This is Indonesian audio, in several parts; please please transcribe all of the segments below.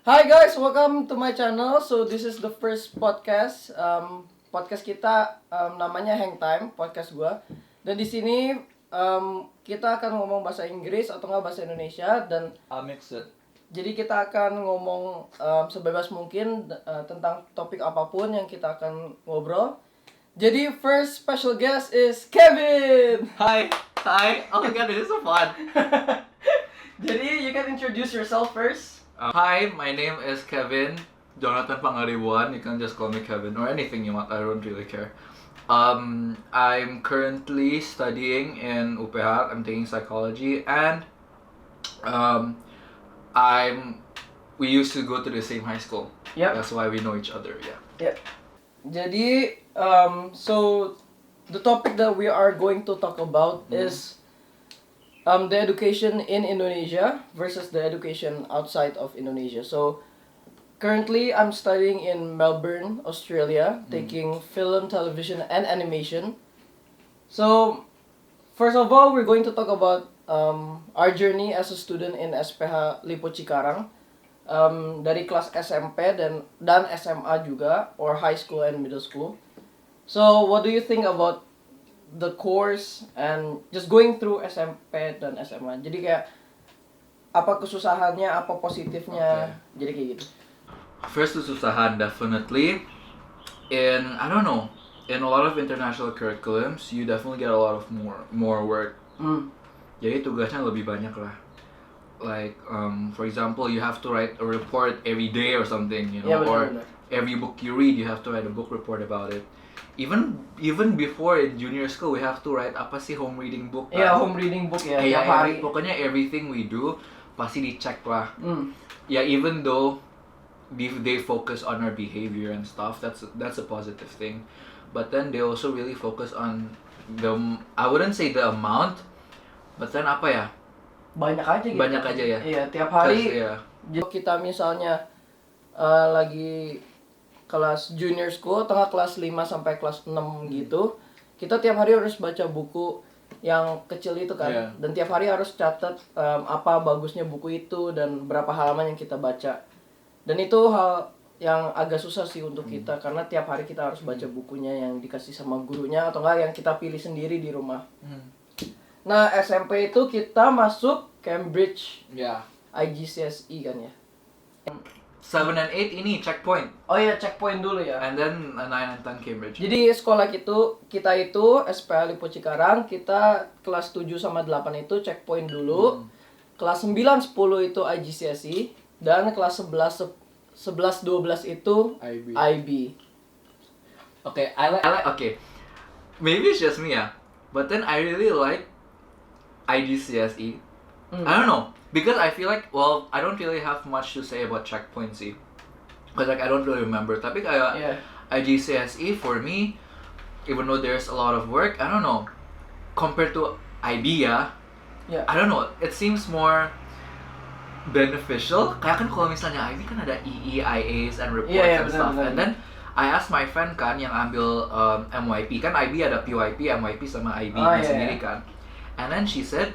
Hi guys, welcome to my channel. So this is the first podcast. Podcast kita namanya Hang Time, podcast gua. Dan di sini kita akan ngomong bahasa Inggris atau nggak bahasa Indonesia dan I'll mix it. jadi kita akan ngomong sebebas mungkin tentang topik apapun yang kita akan ngobrol. Jadi first special guest is Kevin. Hi. Oh my god, this is so fun. Jadi you can introduce yourself first. Hi, my name is Kevin Jonathan Pangaribuan. You can just call me Kevin or anything you want. I don't really care. I'm currently studying in UPH. I'm taking psychology, and we used to go to the same high school. Yep. That's why we know each other. Yeah. Yeah. Jadi, so the topic that we are going to talk about is the education in Indonesia versus the education outside of Indonesia. So currently I'm studying in Melbourne, Australia, taking film, television, and animation. So first of all, we're going to talk about our journey as a student in SPH Lipo Cikarang. Dari kelas SMP dan SMA juga, or high school and middle school. So what do you think about the course and just going through SMP dan SMA? Jadi kayak apa kesusahannya, apa positifnya, jadi kayak gitu. First kesusahan definitely in I don't know, in a lot of international curriculums you definitely get a lot of more work. Jadi tugasnya lebih banyak lah. Like for example, you have to write a report every day or something, you know, or every book you read you have to write a book report about it. Even before in junior school we have to write apa sih home reading book. Iya, home reading book ya. Tiap hari. Pokoknya everything we do pasti dicek lah. Yeah, even though they focus on our behavior and stuff, that's a positive thing. But then they also really focus on I wouldn't say the amount, but then apa ya? Banyak aja gitu. Banyak aja ya. Iya, tiap hari. Yeah. Jadi kita misalnya lagi kelas junior school, tengah kelas 5 sampai kelas 6 gitu, kita tiap hari harus baca buku yang kecil itu kan. Yeah. Dan tiap hari harus catat apa bagusnya buku itu dan berapa halaman yang kita baca. Dan itu hal yang agak susah sih untuk kita, karena tiap hari kita harus baca bukunya yang dikasih sama gurunya atau enggak yang kita pilih sendiri di rumah. Nah, SMP itu kita masuk Cambridge IGCSE kan ya. 7 and 8 ini checkpoint. Oh iya, checkpoint dulu ya. And then 9 and 10 Cambridge. Jadi sekolah kita itu SPH Lipo Cikarang, kita kelas 7 sama 8 itu checkpoint dulu. Kelas 9 10 itu IGCSE dan kelas 11 12 itu IB. Okay, I like okay. Maybe it's just me but then I really like IGCSE. I don't know, because I feel like, well, I don't really have much to say about checkpoint sih, because like I don't really remember. Tapi kayak IGCSE for me, even though there's a lot of work, I don't know, compared to IB I don't know, it seems more beneficial. Kayak kan kalau misalnya IB kan ada EEIAs and reports and stuff. And then I asked my friend kan yang ambil MYP, kan IB ada PYP, MYP sama IB sendiri kan. And then she said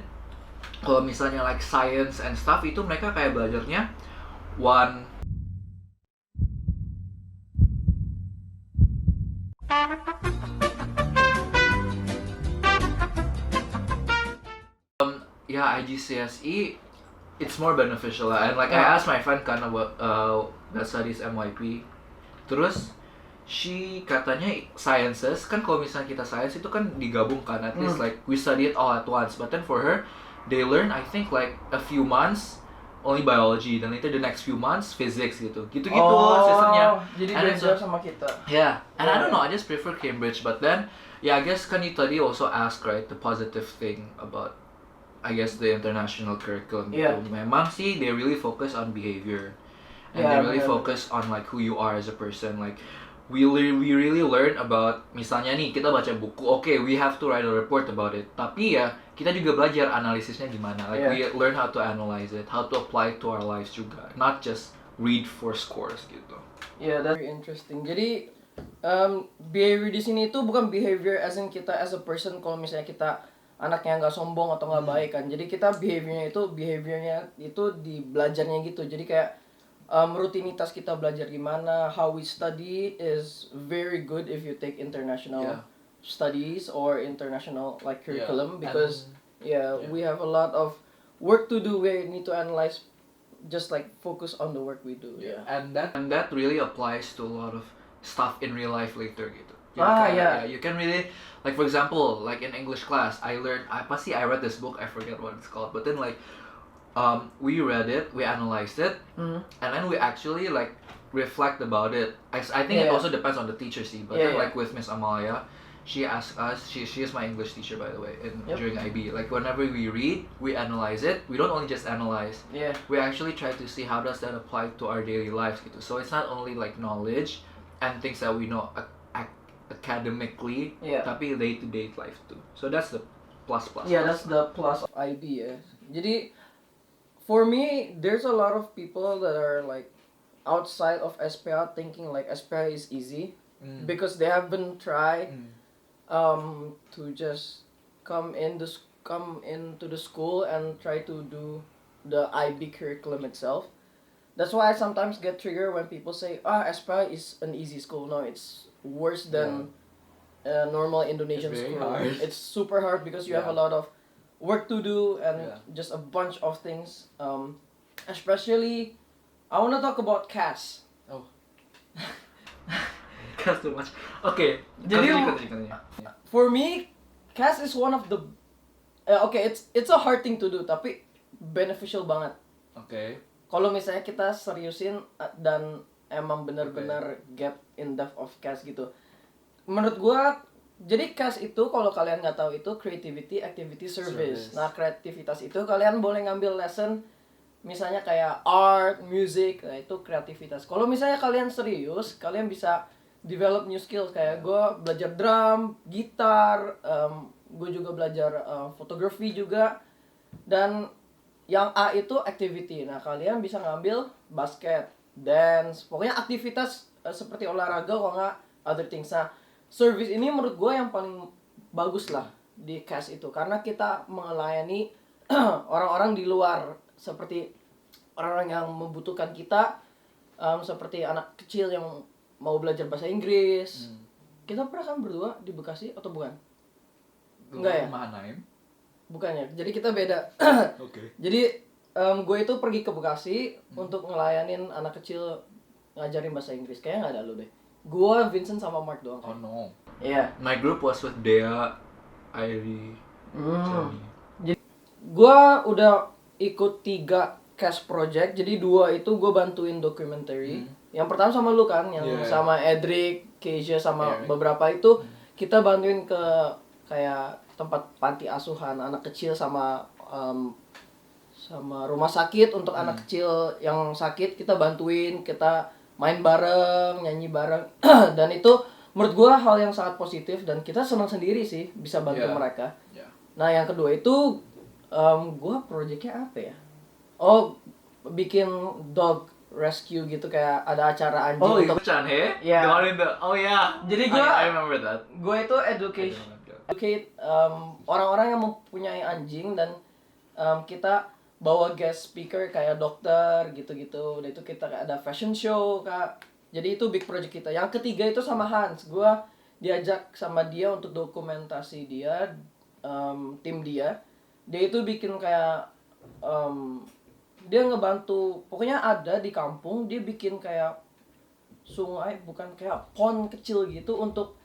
kalau misalnya like science and stuff itu mereka kayak belajarnya IGCSE it's more beneficial lah. And like I asked my friend kan about that studies MYP, terus she katanya sciences kan, kalau misalnya kita science itu kan digabungkan, at least like we study it all at once, but then for her they learn I think like a few months only biology, then later the next few months physics gitu sistemnya. Jadi belajar sama kita. Yeah, and I don't know, I just prefer Cambridge, but then I guess kan you tadi also ask right the positive thing about I guess the international curriculum gitu. Memang sih they really focus on behavior and they really focus on like who you are as a person. Like we really learn about, misalnya nih kita baca buku, okay, we have to write a report about it, tapi ya kita juga belajar analisisnya gimana, like we learn how to analyze it, how to apply it to our lives juga, not just read for scores gitu. Yeah, that's very interesting. Jadi behavior di sini itu bukan behavior as in kita as a person, kalau misalnya kita anaknya nggak sombong atau nggak baik kan. Jadi kita behaviornya itu di belajarnya gitu. Jadi kayak rutinitas kita belajar gimana, how we study is very good if you take international Yeah. studies or international like Yeah. curriculum because Yeah. we have a lot of work to do. We need to analyze, just like focus on the work we do. Yeah. And that really applies to a lot of stuff in real life later gitu. Jadi Yeah. you can really, like for example, like in English class, I read this book, I forget what it's called, but then like we read it, we analyzed it, and then we actually like reflect about it. I think it also depends on the teacher, see. But then like with Miss Amalia, she asked us. She is my English teacher, by the way, during IB. Like whenever we read, we analyze it. We don't only just analyze. Yeah. We actually try to see how does that apply to our daily lives, gitu. So it's not only like knowledge and things that we know academically, tapi day-to-day life too. So that's the plus. Yeah, that's the plus of IB. Yeah. Jadi, for me, there's a lot of people that are like outside of SPA thinking like SPA is easy because they haven't tried to just come into the school and try to do the IB curriculum itself. That's why I sometimes get triggered when people say, SPA is an easy school. No, it's worse than a normal Indonesian It's very school. hard. It's super hard because you have a lot of work to do and just a bunch of things. Especially, I want to talk about CAS. Oh. CAS too much. Okay. Jadi, Continue. for me, CAS is one of the it's a hard thing to do tapi beneficial banget. Okay. Kalau misalnya kita seriusin dan emang benar-benar gap in depth of CAS gitu. Menurut gua, jadi CAS itu kalau kalian nggak tahu itu creativity activity service. Nah, kreativitas itu kalian boleh ngambil lesson misalnya kayak art, music, nah itu kreativitas. Kalau misalnya kalian serius, kalian bisa develop new skills kayak gue belajar drum, gitar, gue juga belajar fotografi juga. Dan yang A itu activity. Nah, kalian bisa ngambil basket, dance, pokoknya aktivitas seperti olahraga kalau nggak other things. Nah, service ini menurut gue yang paling bagus lah di CAS itu karena kita melayani orang-orang di luar seperti orang-orang yang membutuhkan kita, seperti anak kecil yang mau belajar bahasa Inggris. Kita pernah kan berdua di Bekasi atau bukan? Enggak ya? Manaim. Bukannya. Jadi kita beda. Oke. Jadi gue itu pergi ke Bekasi untuk ngelayanin anak kecil ngajarin bahasa Inggris. Kayaknya nggak ada lu deh. Gue, Vincent sama Mark doang. Oh no. Iya. My group was with Dea, Airi, Jenny. Jadi gue udah ikut 3 CAS project. Jadi 2 itu gue bantuin documentary. Yang pertama sama lu kan, yang sama Edric, Keisha sama beberapa itu kita bantuin ke kayak tempat panti asuhan anak kecil sama rumah sakit untuk anak kecil yang sakit. Kita bantuin, kita main bareng, nyanyi bareng. Dan itu menurut gua hal yang sangat positif dan kita senang sendiri sih bisa bantu mereka. Nah, yang kedua itu gua projectnya apa ya? Oh, bikin dog rescue gitu, kayak ada acara anjing untuk The one in the Jadi I remember that. Gue itu educate orang-orang yang mempunyai anjing dan kita bawa guest speaker kayak dokter gitu-gitu. Dan itu kita ada fashion show, Kak. Jadi itu big project kita. Yang ketiga itu sama Hans. Gue diajak sama dia untuk dokumentasi dia, tim dia. Dia itu bikin kayak dia ngebantu, pokoknya ada di kampung, dia bikin kayak sungai, bukan kayak pond kecil gitu untuk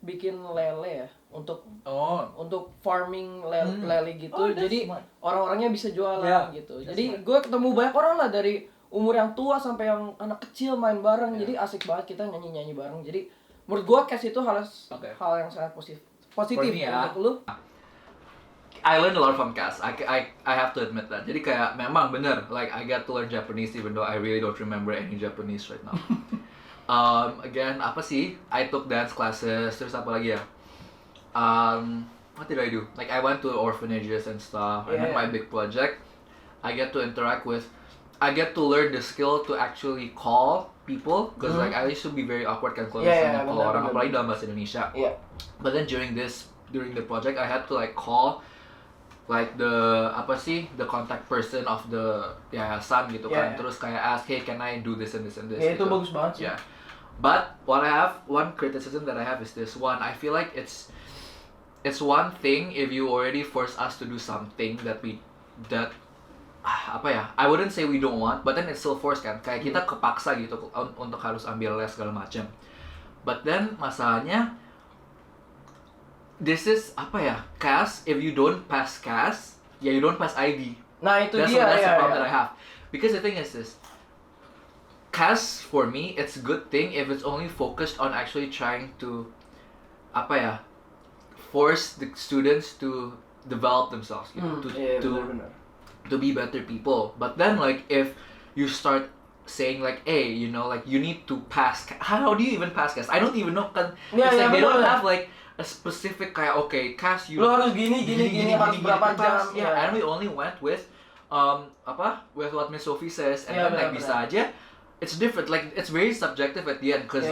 bikin lele ya, untuk farming lele gitu. Jadi orang-orangnya bisa jualan gitu. Jadi gue ketemu banyak orang lah dari umur yang tua sampai yang anak kecil main bareng. Jadi asik banget kita nyanyi bareng. Jadi menurut gue CAS itu hal yang sangat positif untuk lu. I learned a lot from CAS. I have to admit that. Jadi kayak memang bener, like I get to learn Japanese even though I really don't remember any Japanese right now. Again, apa sih? I took dance classes. Terus apa lagi ya? What did I do? Like I went to orphanages and stuff. And then my big project, I get to learn the skill to actually call people. Because like I used to be very awkward kan kalau misalnya call orang, apalagi dalam bahasa Indonesia. But then during the project, I had to like call like the the contact person of the yayasan gitu kan, terus kayak ask, hey, can I do this and this and this? Ya itu gitu. bagus banget sih. Yeah. But one criticism that I have is this one. I feel like it's one thing if you already force us to do something I wouldn't say we don't want, but then it's still forced kan. Kayak kita kepaksa gitu untuk harus ambil les segala macam. But then masalahnya this is CAS, if you don't pass CAS, you don't pass IB. Nah itu That's dia the problem that I have. Because the thing is this, CAS for me, it's a good thing if it's only focused on actually trying to force the students to develop themselves, to be better people. But then like if you start saying like, hey, you need to pass. How do you even pass CAS? I don't even know. It's like they don't have like a specific kayak, okay, CAS you. Lo harus gini harus berapa jam. Yeah, and we only went with with what Miss Sophie says, and then like bisa aja. It's different. Like it's very subjective at the end, cause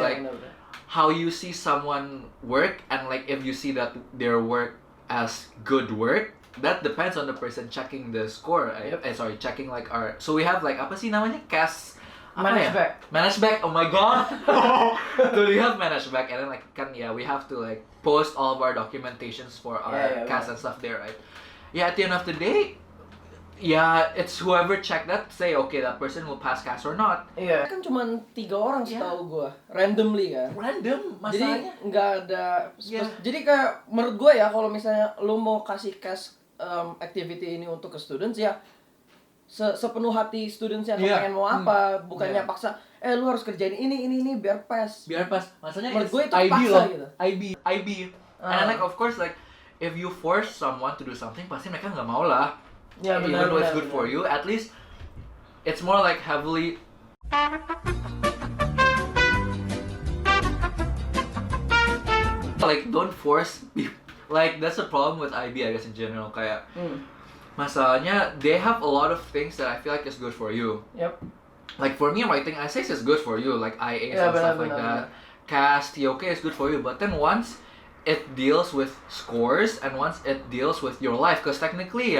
how you see someone work, and like if you see that their work as good work, that depends on the person checking the score. Checking like our. So we have like apa sih namanya CAS. Manage back. Oh my god. So we have manage back, and then like we have to like post all of our documentations for our CAS and stuff there, right? Yeah, at the end of the day, it's whoever check that say okay that person will pass CAS or not. Iya. Kan cuma 3 orang setahu gua, randomly kan. Random, masalahnya. Jadi nggak ada. Jadi kayak menurut gua ya kalau misalnya lu mau kasih CAS activity ini untuk ke students ya sepenuh hati students yang pengen mau apa, bukannya paksa lu harus kerjain ini biar pass. Maksudnya menurut gue itu IB paksa loh. gitu. IB. And like of course like if you force someone to do something, pasti mereka nggak mau lah. Ya, even though it's good for you, at least it's more like heavily like don't force people. Like that's the problem with IB, I guess in general. Kayak masalahnya they have a lot of things that I feel like is good for you. Yep. Like for me, writing essays is good for you, like IAs and stuff like that. CAS, TOK is good for you, but then once it deals with scores and once it deals with your life, because technically,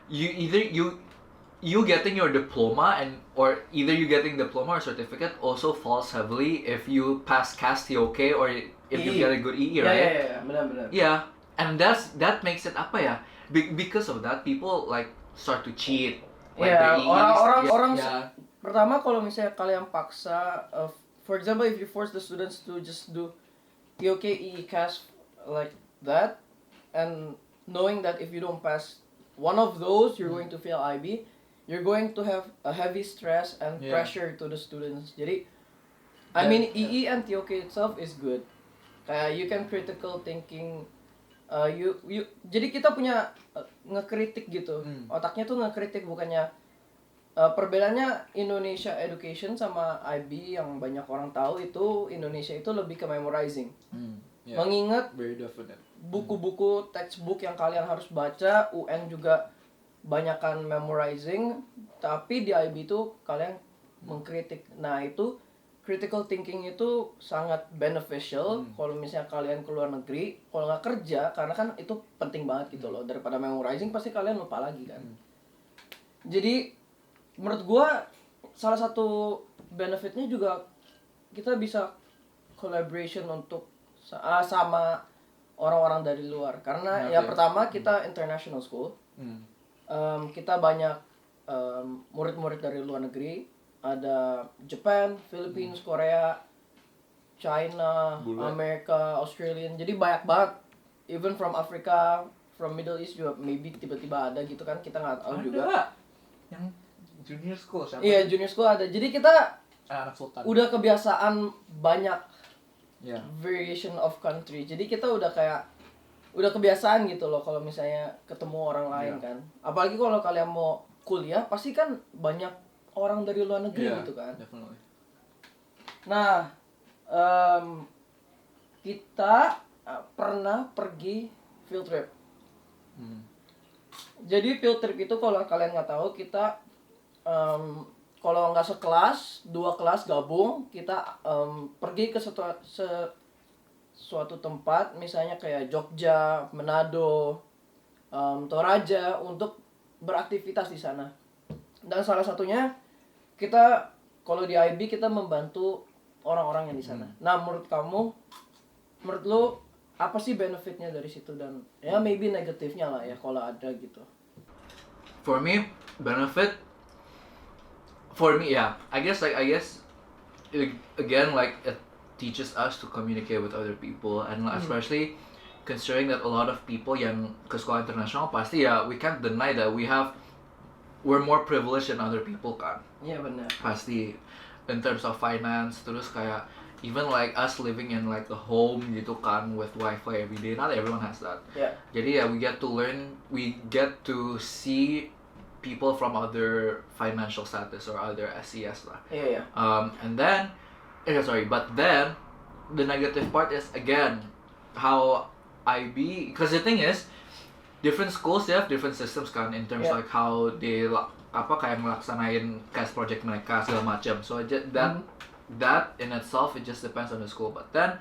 you getting your diploma or either you getting diploma or certificate also falls heavily if you pass CAS, TOK, or if you get a good EE, right? Benar. Yeah, and that makes it because of that people like start to cheat. Like orang pertama kalau misalnya kalian paksa, for example, if you force the students to just do TOK, EE, CAS like that, and knowing that if you don't pass one of those, you're going to fail IB, you're going to have a heavy stress and pressure to the students. Jadi, EE and TOK itself is good. You can critical thinking. Jadi kita punya ngekritik gitu. Otaknya tuh ngekritik, bukannya perbedaannya Indonesia education sama IB yang banyak orang tahu itu Indonesia itu lebih ke memorizing. Mengingat buku-buku textbook yang kalian harus baca, UN juga banyakan memorizing, tapi di IB itu kalian mengkritik. Nah, itu critical thinking itu sangat beneficial kalau misalnya kalian keluar negeri, kalau nggak kerja, karena kan itu penting banget gitu loh. Daripada memorizing pasti kalian lupa lagi kan. Jadi menurut gua salah satu benefitnya juga kita bisa collaboration untuk sama orang-orang dari luar. Karena pertama kita international school, kita banyak murid-murid dari luar negeri. Ada Japan, Philippines, Korea, China, Amerika, Australian. Jadi banyak banget. Even from Africa, from Middle East juga maybe tiba-tiba ada gitu kan. Kita nggak tahu juga. Yang junior school siapa? Iya, junior school ada. Jadi kita anak sultan. Udah kebiasaan banyak variation of country. Jadi kita udah kebiasaan gitu loh kalau misalnya ketemu orang lain kan. Apalagi kalau kalian mau kuliah, pasti kan banyak orang dari luar negeri gitu kan. Definitely. Nah, kita pernah pergi field trip. Jadi field trip itu kalau kalian nggak tahu, kita kalau nggak sekelas, 2 kelas gabung, kita pergi ke suatu tempat, misalnya kayak Jogja, Manado, Toraja untuk beraktivitas di sana. Dan salah satunya kita kalau di IB kita membantu orang-orang yang di sana. Nah, menurut lu apa sih benefitnya dari situ, dan ya maybe negatifnya lah ya kalau ada gitu. For me, benefit. For me, yeah. I guess again, like it teaches us to communicate with other people, and especially considering that a lot of people yang ke sekolah internasional pasti ya, we can't deny that we're more privileged than other people kan. Iya benar. Pasti in terms of finance, terus kayak even like us living in like a home gitu kan with wifi every day, not everyone has that. Yeah. Jadi ya we get to see people from other financial status or other SES lah. Iya. And then but then the negative part is again how IB, because the thing is different schools, they have different systems kan in terms like how they kayak melaksanain CAS project mereka segala macam. So that in itself, it just depends on the school. But then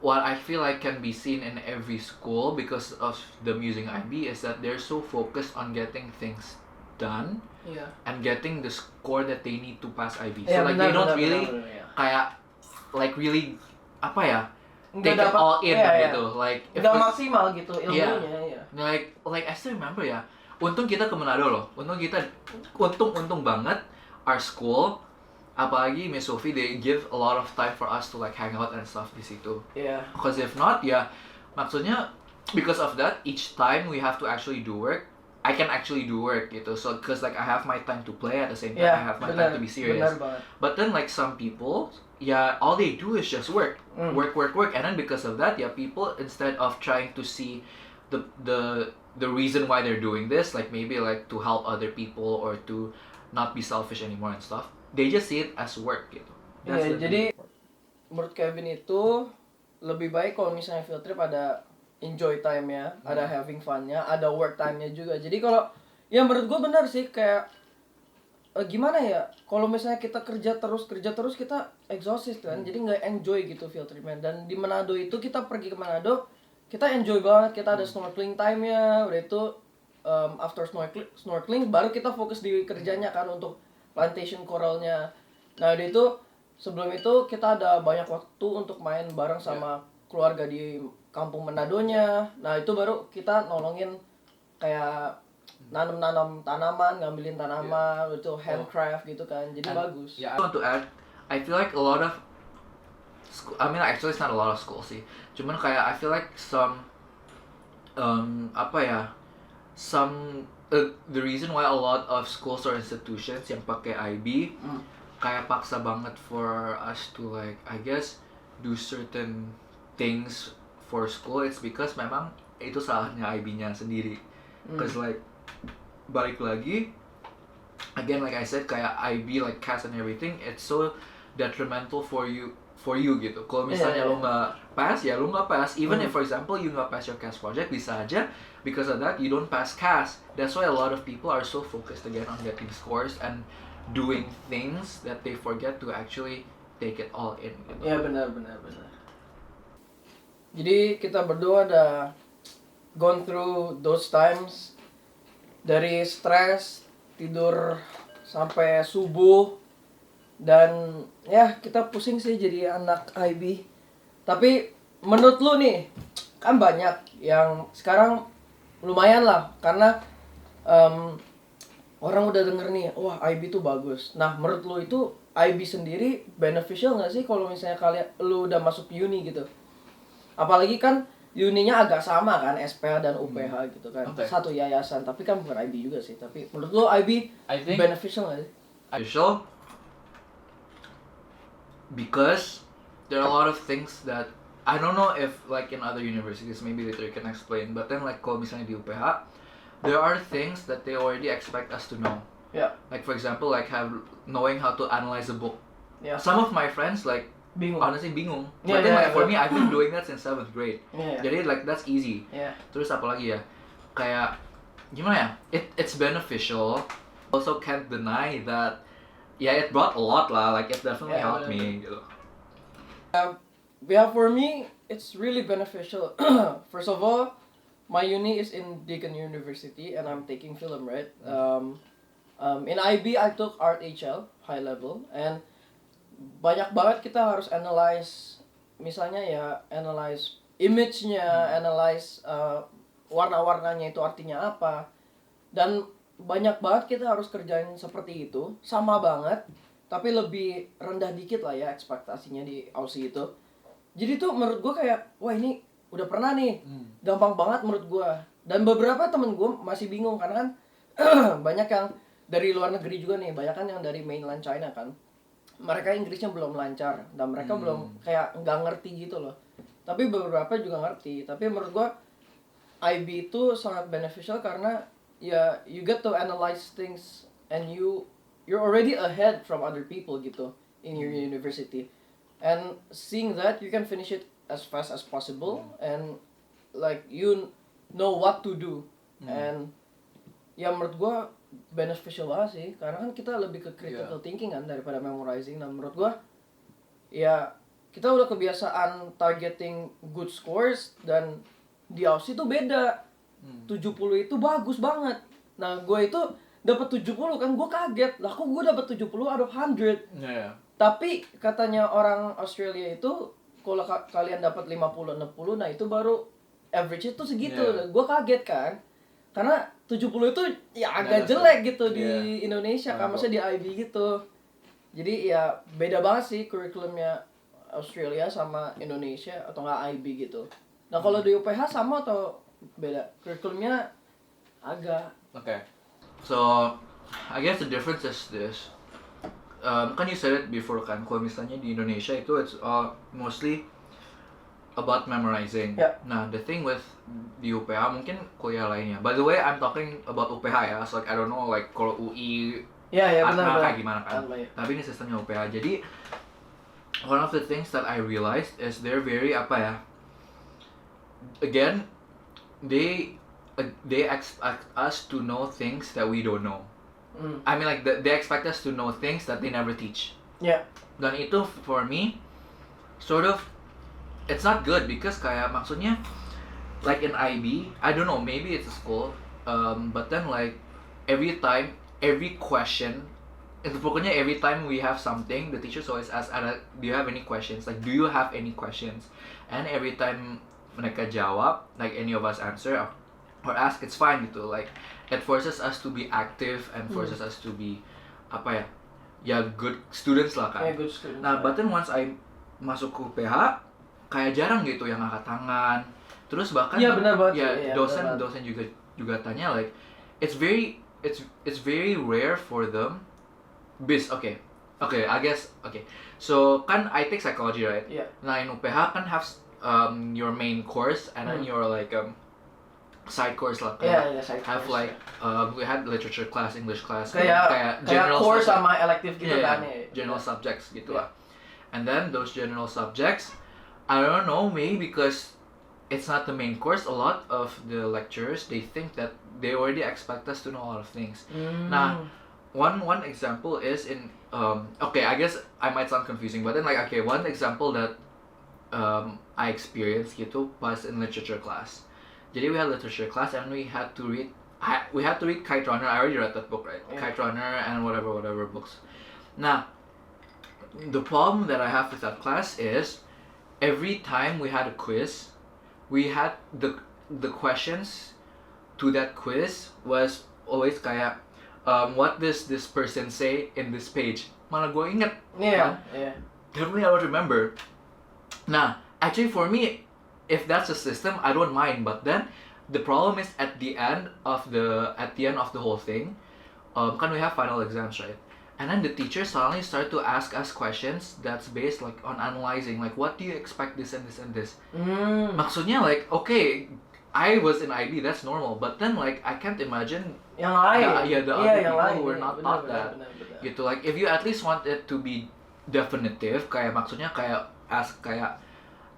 what I feel like can be seen in every school because of them using IB is that they're so focused on getting things done and getting the score that they need to pass IB. So like they don't really kayak like really apa ya, take it all in gitu. Like nggak maksimal gitu ilmunya. Like I still remember ya. Untung kita ke Manado loh. Untung banget our school, apalagi Miss Sophie, they give a lot of time for us to like hang out and stuff di situ. Yeah. Because if not, ya maksudnya because of that, each time we have to actually do work, I can actually do work gitu. So because like I have my time to play at the same time, I have my time to be serious. But then like some people, yeah, all they do is just work, work, and then because of that, yeah, people instead of trying to see the reason why they're doing this, like maybe like to help other people or to not be selfish anymore and stuff, they just see it as work gitu. Iya, jadi menurut Kevin itu lebih baik kalau misalnya field trip ada enjoy time-nya, ada having fun-nya, ada work time-nya juga. Jadi kalau ya menurut gue benar sih, kayak gimana ya, kalau misalnya kita kerja terus kita exhausted kan, jadi nggak enjoy gitu field trip-nya. Dan di Manado itu kita pergi ke Manado, kita enjoy banget, kita ada snorkeling time-nya, udah itu after snorkeling baru kita fokus di kerjanya kan untuk plantation coralnya. Nah udah itu sebelum itu kita ada banyak waktu untuk main bareng sama keluarga di kampung Manadonya. Nah itu baru kita nolongin kayak nanam tanaman, ngambilin tanaman, itu handcraft gitu kan, jadi bagus. Yeah, I want to add, I feel like a lot of school, I mean actually it's not a lot of schools sih, cuman kayak I feel like some the reason why a lot of schools or institutions yang pakai IB kayak paksa banget for us to like I guess do certain things for school, it's because memang itu salahnya IB-nya sendiri. Because like balik lagi again, like I said, kayak IB like CAS and everything, it's so detrimental for you gitu. Kalau misalnya lo nggak pass, ya lo nggak pass. Even if for example you nggak pass your CAS project, bisa aja because of that you don't pass CAS. That's why a lot of people are so focused again on getting scores and doing things that they forget to actually take it all in gitu. Ya benar. Jadi kita berdua ada gone through those times, dari stres, tidur sampai subuh, dan ya kita pusing sih jadi anak IB. Tapi menurut lu nih, kan banyak yang sekarang lumayan lah, karena orang udah denger nih, wah IB tuh bagus. Nah menurut lu itu IB sendiri beneficial nggak sih kalau misalnya lu udah masuk uni gitu? Apalagi kan uninya agak sama kan, SPH dan UPH gitu kan, satu yayasan, tapi kan bukan IB juga sih. Tapi menurut lo IB beneficial nggak sih? Beneficial because there are a lot of things that I don't know if like in other universities, maybe later you can explain, but then like kalau misalnya di UPH, there are things that they already expect us to know. Yeah. Like for example, like knowing how to analyze a book. Yeah. Some of my friends like honestly bingung. Yeah, but then like for me, I've been doing that since 7th grade. Yeah. Jadi like that's easy. Yeah. Terus apa lagi ya? Kayak gimana ya? It's beneficial. Also can't deny that. Yeah, it brought a lot lah. Like it definitely helped me. Gitu. Yeah, for me, it's really beneficial. First of all, my uni is in Deakin University and I'm taking film, right? In IB I took Art HL high level, and banyak banget kita harus analyze, misalnya ya analyze image-nya, analyze warna-warnanya itu artinya apa, dan banyak banget kita harus kerjain seperti itu, sama banget tapi lebih rendah dikit lah ya ekspektasinya di Aussie itu. Jadi tuh menurut gue kayak, wah ini udah pernah nih, gampang banget menurut gue. Dan beberapa temen gue masih bingung karena kan banyak yang dari luar negeri juga nih, banyak kan yang dari mainland China kan. Mereka Inggrisnya belum lancar dan mereka belum kayak nggak ngerti gitu loh. Tapi beberapa juga ngerti. Tapi menurut gue IB itu sangat beneficial karena ya you get to analyze things and you're already ahead from other people gitu in your university. And seeing that you can finish it as fast as possible and like you know what to do. And ya menurut gua beneficial banget sih karena kan kita lebih ke critical thinking kan daripada memorizing. Dan menurut gua ya kita udah kebiasaan targeting good scores, dan di Aussie itu beda. 70 itu bagus banget. Nah, gue itu dapat 70 kan, gue kaget. Lah kok gue dapat 70 out of 100. Tapi katanya orang Australia itu kalau kalian dapat 50 60, nah itu baru average itu segitu. Gue kaget kan. Karena 70 itu ya agak jelek gitu di Indonesia kan, maksudnya di IB gitu. Jadi ya beda banget sih kurikulumnya Australia sama Indonesia atau nggak IB gitu. Nah kalau di UPH sama atau beda? Kurikulumnya agak. Okay. So I guess the difference is this. Kan you said it before kan, kalau misalnya di Indonesia itu it's mostly about memorizing. Yeah. Nah, the thing with di UPH mungkin kuliah lainnya. By the way, I'm talking about UPH ya. So like I don't know like kalau UI Atma kayak gimana kan. Tapi ini sistemnya UPH. Jadi one of the things that I realized is they're very apa ya? Again, they expect us to know things that we don't know. I mean like they expect us to know things that they never teach. Yeah. Dan itu for me sort of it's not good because kayak maksudnya like in IB, I don't know, maybe it's a school, but then like every time, every question, pokoknya every time we have something, the teachers always ask, do you have any questions? Like, do you have any questions? And every time mereka jawab, like any of us answer or ask, it's fine gitu. Like, it forces us to be active and forces us to be apa ya? Ya good students lah kan. Yeah, good students. Nah, but then once I masuk ke UPH, kayak jarang gitu yang angkat tangan. Terus bahkan benar banget. Ya, dosen juga tanya like it's very rare for them. Okay, I guess okay. So kan I take psychology, right? Yeah. Nah, in UPH kan have your main course and then your like side course lah. Side have course. like we had literature class, English class, kayak general course subject. sama elective gitu kan. General subjects gitu lah. And then those general subjects, I don't know, maybe because it's not the main course, a lot of the lecturers, they think that they already expect us to know a lot of things. Nah, one example is in okay, I guess I might sound confusing, but then like okay, one example that I experienced gitu pas in literature class. Jadi we had literature class and we had to read Kite Runner. I already read that book, right? Yeah. Kite Runner and whatever books. Nah, the problem that I have with that class is every time we had a quiz, we had the questions to that quiz was always kayak what does this person say in this page? Malah gue inget. Yeah. Definitely I would remember. Nah, actually for me, if that's a system, I don't mind. But then the problem is at the end of the whole thing, kan we have final exams, right? And then the teacher suddenly started to ask us questions that's based like on analyzing, like what do you expect this and this and this. Maksudnya like okay, I was in IB, that's normal, but then like I can't imagine yang lain. the other people who were not taught that. Gitu, like if you at least want it to be definitive, kayak maksudnya kayak ask kayak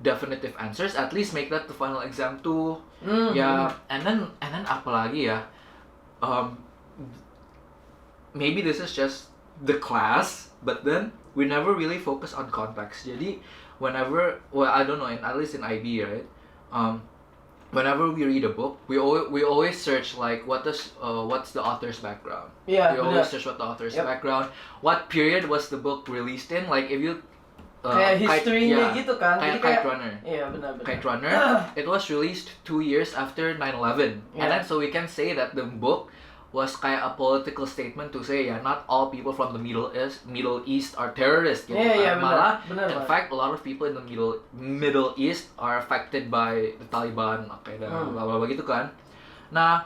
definitive answers, at least make that the final exam too. Yeah, and then apalagi ya, maybe this is just the class, but then we never really focus on context. Jadi whenever, well I don't know, at least in IB, right, whenever we read a book, we always search like what's the author's background. Iya, We benar. always search what the author's Yep. background, what period was the book released in. Like if you Kayak history-nya yeah, gitu kan. Jadi Kite Runner. Iya, benar-benar. Kite Runner, it was released 2 years after 9/11, and Yeah. then so we can say that the book was kayak a political statement to say not all people from the Middle East are terrorists gitu Iya, kan. benar. Malah Benar, in Pak. fact a lot of people in the Middle East are affected by the Taliban, dan bla bla bla gitu kan. Nah,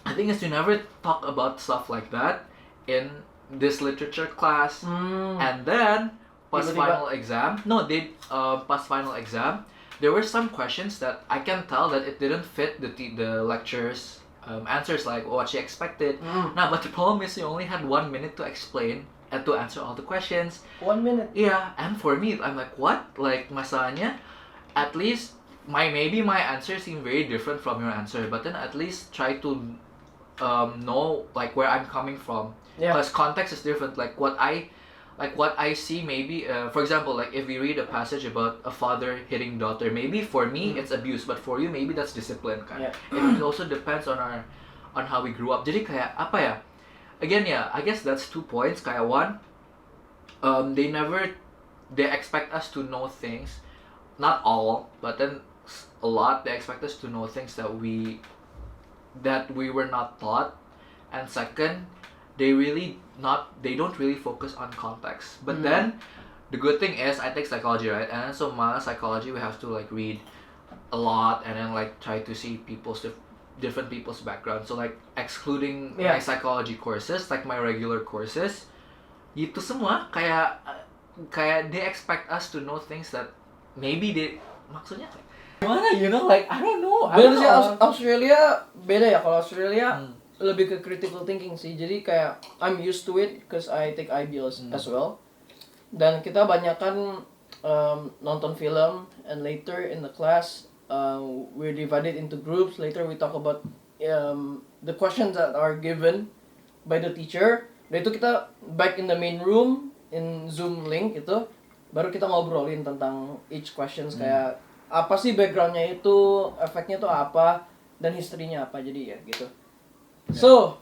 I think is you never talk about stuff like that in this literature class, and then pas Tiba-tiba. final exam, pas final exam, there were some questions that I can tell that it didn't fit the lecturer's answers, like what she expected. Nah, but the problem is you only had 1 minute to explain and to answer all the questions. 1 minute. Yeah, and for me, I'm like, what? Like, masalahnya, at least maybe my answer seemed very different from your answer, but then at least try to know like where I'm coming from. Yeah. Because context is different. Like what I see, maybe for example, like if we read a passage about a father hitting daughter, maybe for me it's abuse, but for you maybe that's discipline kan. Yeah. It also depends on how we grew up. Jadi kayak apa ya? Again I guess that's 2 points. Kayak one, they expect us to know things, not all, but then a lot. They expect us to know things that we were not taught, and second, they don't really focus on context. But then the good thing is I take psychology, right? And then so my psychology, we have to like read a lot and then like try to see different people's background. So like excluding my psychology courses, like my regular courses, gitu semua kayak they expect us to know things that maybe maksudnya gimana, like I don't know. Bener sih, Australia beda ya. Kalau Australia lebih ke critical thinking sih. Jadi kayak I'm used to it because I take IB as well. Dan kita banyakan nonton film, and later in the class we're divided into groups. Later we talk about the questions that are given by the teacher. Dan itu kita back in the main room in Zoom link itu, baru kita ngobrolin tentang each questions, kayak apa sih backgroundnya itu, efeknya itu apa, dan historinya apa. Jadi ya gitu. So,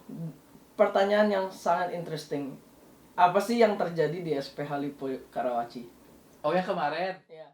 pertanyaan yang sangat interesting. Apa sih yang terjadi di SPH Lipo Karawaci? Oh, yang kemarin. Ya.